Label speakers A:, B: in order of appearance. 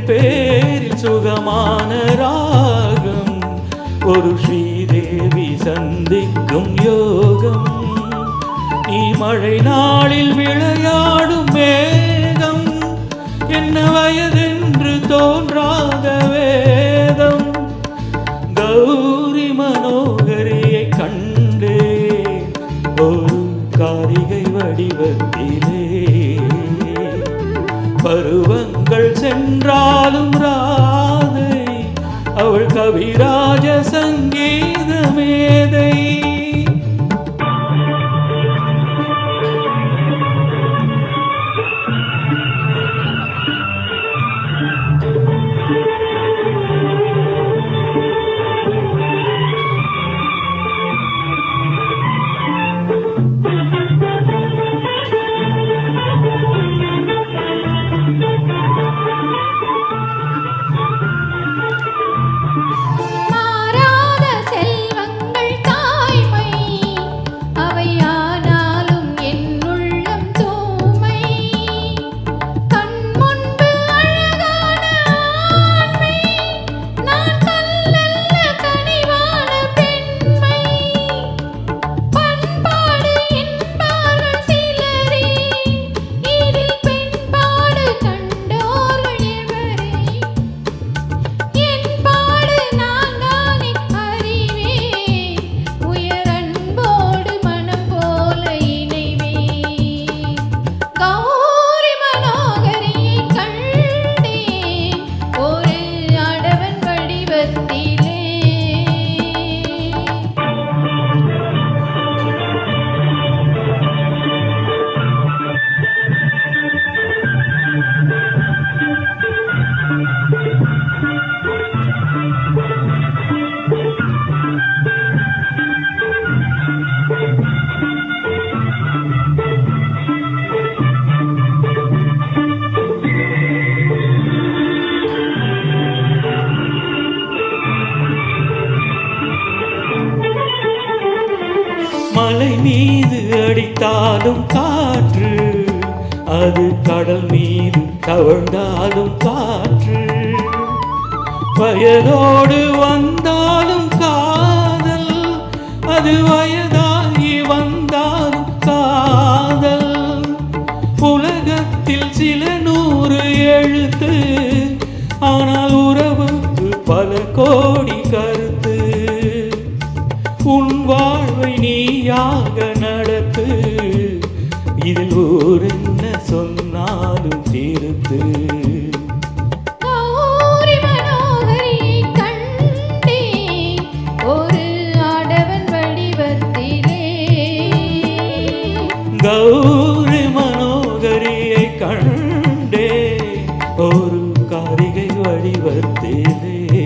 A: பேரில் சுகமான ராகம் ஒரு ஸ்ரீதேவி சந்திக்கும் யோகம் நீ மழை நாளில் விளையாடும் மேகம் என்ன வயதென்று தோன்றாத வேதம் கௌரி மனோகரியை கண்டே ஒரு காரிகை வடிவத்திலே பருவங்கள் சென்றாலும் ராதை அவள் கவிராஜ சங்கீத மேதை மலை மீது அடித்தாலும் காற்று அது கடல் மீது தவழ்ந்தாலும் காற்று வயதோடு வந்தாலும் காதல் அது வயதாகி வந்தாலும் காதல் உலகத்தில் சில 100 எழுத்து ஆனால் உறவுக்கு பல கோடி கருத்து உன் வாழ்வை நீயாக நடத்து இதில் ஊர் என்ன சொன்னாலும் தீர்த்து
B: கௌரி மனோகரியை கண்டே ஒரு ஆடவன் வடிவத்திலே
A: கௌரி மனோகரியை கண்டே ஒரு காரிகை வடிவத்திலே